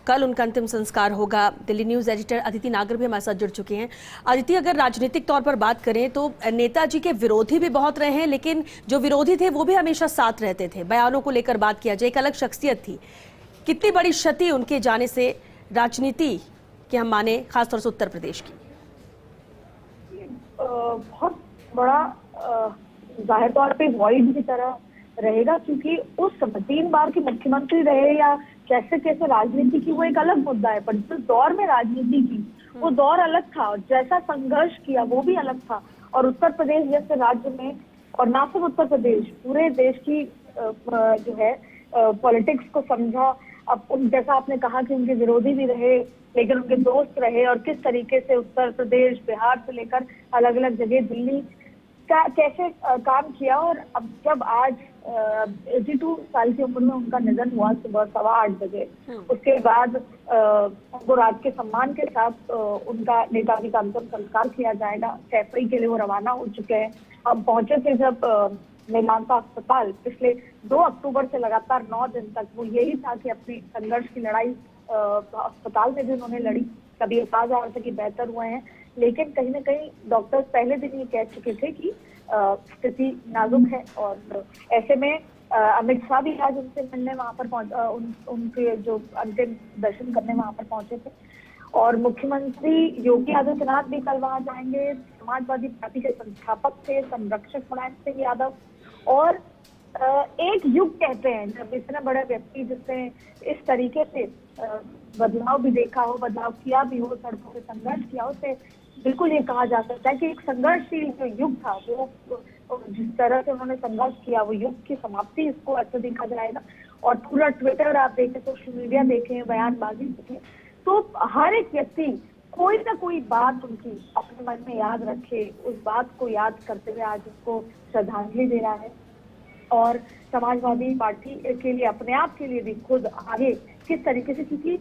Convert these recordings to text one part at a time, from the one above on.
कल उनका अंतिम संस्कार होगा। दिल्ली न्यूज एडिटर अदिति नागर भी हमारे साथ जुड़ चुके हैं। अदिति, अगर राजनीतिक तौर पर बात करें तो नेताजी के विरोधी भी बहुत रहे हैं, लेकिन जो विरोधी थे वो भी हमेशा साथ रहते थे। बयानों को लेकर बात किया जाए, एक अलग शख्सियत थी। कितनी बड़ी क्षति उनके जाने से राजनीति की हम माने, खासतौर से उत्तर प्रदेश की? बहुत बड़ा जाहिर तौर पे वॉइड की तरह रहेगा, क्योंकि उस 3 बार के मुख्यमंत्री रहे या कैसे कैसे राजनीति की, वो एक अलग मुद्दा है। पर जिस दौर में राजनीति की वो दौर अलग था, और जैसा संघर्ष किया वो भी अलग था। और उत्तर प्रदेश जैसे राज्य में, और ना सिर्फ उत्तर प्रदेश, पूरे देश की जो है पॉलिटिक्स को समझा। अब जैसा आपने कहा कि उनके विरोधी भी रहे लेकिन उनके दोस्त रहे, और किस तरीके से उत्तर प्रदेश, बिहार से लेकर अलग अलग जगह दिल्ली का कैसे काम किया। और अब जब आज 82 साल की उम्र में उनका निधन हुआ सुबह 8:15 बजे, उसके बाद उनको राजकीय सम्मान के साथ उनका नेताजी का अंतिम संस्कार किया जाएगा। 6 अप्रैल के लिए वो रवाना हो चुके हैं। अब पहुंचे थे जब मेदांता अस्पताल, पिछले 2 अक्टूबर से लगातार 9 दिन तक वो यही था कि अपनी संघर्ष की लड़ाई अस्पताल में भी उन्होंने लड़ी। कभी ये कहा जा रहा था कि बेहतर हुए हैं, लेकिन कहीं ना कहीं डॉक्टर्स पहले दिन ये कह चुके थे कि स्थिति नाजुक है। और ऐसे में अमित शाह भी आज उनसे मिलने वहां पर उनके जो अंतिम दर्शन करने वहां पर पहुंचे थे। और मुख्यमंत्री योगी आदित्यनाथ भी कल वहां जाएंगे। समाजवादी पार्टी के संस्थापक थे, संरक्षक मुलायम सिंह यादव। और एक युग कहते हैं जब इतने बड़े व्यक्ति जिसने इस तरीके से बदलाव भी देखा हो, बदलाव किया भी हो, सड़कों पे संघर्ष किया हो, उसे बिल्कुल ये कहा जा सकता है कि एक संघर्षशील जो युग था, वो जिस तरह से उन्होंने संघर्ष किया, वो युग की समाप्ति इसको ऐसे देखा जाएगा। और पूरा ट्विटर आप देखें, सोशल मीडिया देखें, बयानबाजी देखें, तो हर एक व्यक्ति कोई ना कोई बात उनकी अपने मन में याद रखे, उस बात को याद करते हुए आज उसको श्रद्धांजलि दे रहा है। और समाजवादी पार्टी के लिए, अपने आप के लिए भी खुद आगे किस तरीके से, क्योंकि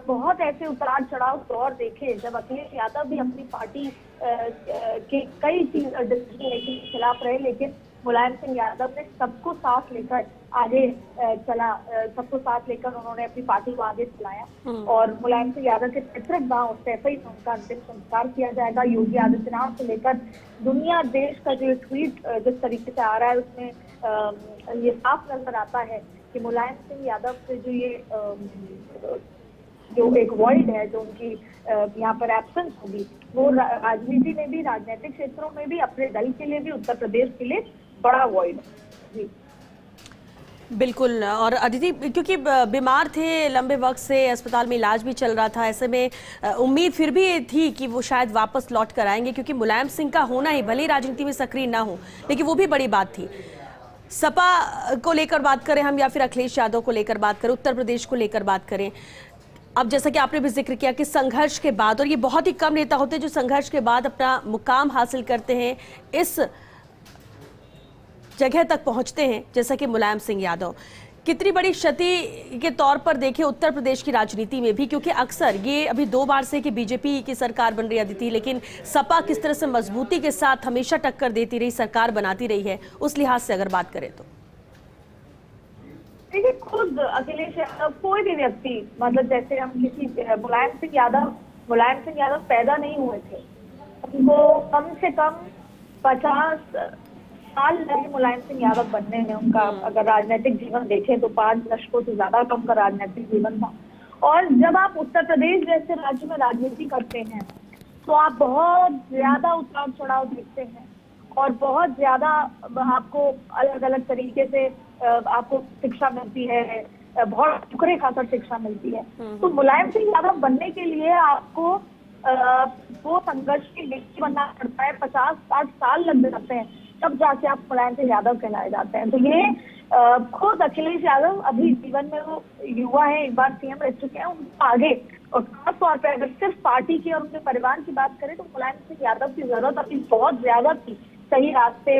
बहुत ऐसे उतार चढ़ाव दौर देखे जब अखिलेश यादव भी अपनी पार्टी के कई डिसीजन मेकिंग के खिलाफ रहे, लेकिन मुलायम सिंह यादव ने सबको साथ लेकर आगे चला, सबको साथ लेकर उन्होंने अपनी पार्टी को आगे चलाया। और मुलायम सिंह यादव के पैतृक गांव सैफई में उनका अंतिम संस्कार किया जाएगा। योगी आदित्यनाथ से लेकर दुनिया देश का जो ट्वीट जिस तरीके से आ रहा है, उसमें ये साफ नजर आता है कि मुलायम सिंह यादव से जो एक वॉइड है, जो उनकी यहाँ पर एब्सेंस होगी, वो राजनीति में भी, राजनीतिक क्षेत्रों में भी, अपने दल के लिए भी, उत्तर प्रदेश के लिए बड़ा वॉइड है। बिल्कुल। और अदिति, क्योंकि बीमार थे, लंबे वक्त से अस्पताल में इलाज भी चल रहा था, ऐसे में उम्मीद फिर भी थी कि वो शायद वापस लौट कर आएंगे, क्योंकि मुलायम सिंह का होना ही, भले ही राजनीति में सक्रिय ना हो, लेकिन वो भी बड़ी बात थी। सपा को लेकर बात करें हम, या फिर अखिलेश यादव को लेकर बात करें, उत्तर प्रदेश को लेकर बात करें, अब जैसा कि आपने भी जिक्र किया कि संघर्ष के बाद, और ये बहुत ही कम नेता होते हैं जो संघर्ष के बाद अपना मुकाम हासिल करते हैं, इस जगह तक पहुंचते हैं जैसा कि मुलायम सिंह यादव। कितनी बड़ी क्षति के तौर पर देखें उत्तर प्रदेश की राजनीति में भी, क्योंकि अक्सर ये अभी 2 बार से कि बीजेपी की सरकार बन रही है, लेकिन सपा किस तरह से मजबूती के साथ हमेशा टक्कर देती रही, सरकार बनाती रही है, उस लिहाज से अगर बात करें तो देखिए, खुद अखिलेश यादव, कोई भी व्यक्ति, मतलब जैसे हम किसी मुलायम सिंह यादव पैदा नहीं हुए थे, उनको कम से कम 50 साल लगे मुलायम सिंह यादव बनने में। उनका अगर राजनीतिक जीवन देखें तो 5 दशकों से ज्यादा कम का राजनीतिक जीवन था। और जब आप उत्तर प्रदेश जैसे राज्य में राजनीति करते हैं तो आप बहुत ज्यादा उतार चढ़ाव देखते हैं, और बहुत ज्यादा आपको अलग अलग तरीके से आपको शिक्षा मिलती है, बहुत टुकड़े खाकर शिक्षा मिलती है। तो मुलायम सिंह यादव बनने के लिए आपको वो संघर्ष की व्यक्ति बनना पड़ता है, 50-60 साल लग जाते हैं, तब जाके आप मुलायम सिंह यादव कहलाए जाते हैं। तो ये खुद अखिलेश यादव अभी जीवन में वो युवा है, एक बार सीएम रह चुके हैं, उनको आगे, और खासतौर पर अगर सिर्फ पार्टी की और उनके परिवार की बात करें तो मुलायम सिंह यादव की जरूरत अभी बहुत ज्यादा थी सही रास्ते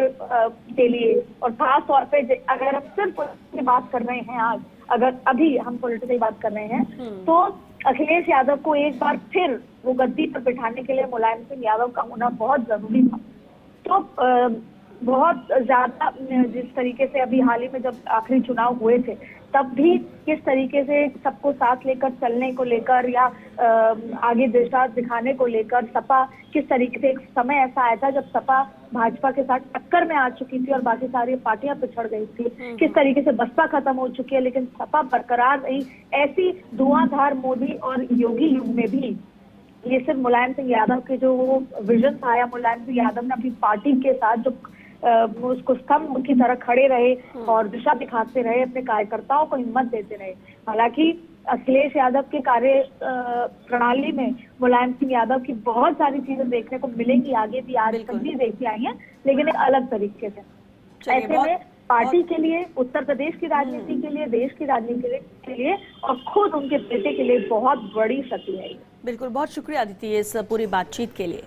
के लिए। और खासतौर पे अगर हम सिर्फ की बात कर रहे हैं आज, अगर अभी हम पॉलिटिकल बात कर रहे हैं, तो अखिलेश यादव को एक बार फिर वो गद्दी पर बिठाने के लिए मुलायम सिंह यादव का होना बहुत जरूरी था। तो बहुत ज्यादा जिस तरीके से अभी हाल ही में जब आखिरी चुनाव हुए थे तब भी किस तरीके से सबको साथ लेकर चलने को लेकर या आगे दिशा दिखाने को लेकर सपा किस तरीके से, एक समय ऐसा आया था जब सपा भाजपा के साथ टक्कर में आ चुकी थी और बाकी सारी पार्टियां पिछड़ गई थी, किस तरीके से बसपा खत्म हो चुकी है लेकिन सपा बरकरार रही। ऐसी धुआंधार मोदी और योगी युग में भी ये सिर्फ मुलायम सिंह यादव के जो विजन था या मुलायम सिंह यादव ने अपनी पार्टी के साथ जो उसको स्तंभ की तरह खड़े रहे और दिशा दिखाते रहे, अपने कार्यकर्ताओं को हिम्मत देते रहे। हालांकि अखिलेश यादव के कार्य प्रणाली में मुलायम सिंह यादव की बहुत सारी चीजें देखने को मिलेंगी, आगे भी आज तक भी देखी आई हैं, लेकिन एक अलग तरीके से। ऐसे में पार्टी के लिए, उत्तर प्रदेश की राजनीति के लिए, देश की राजनीति के लिए और खुद उनके बेटे के लिए बहुत बड़ी क्षति है। बिल्कुल, बहुत शुक्रिया अदिति इस पूरी बातचीत के लिए।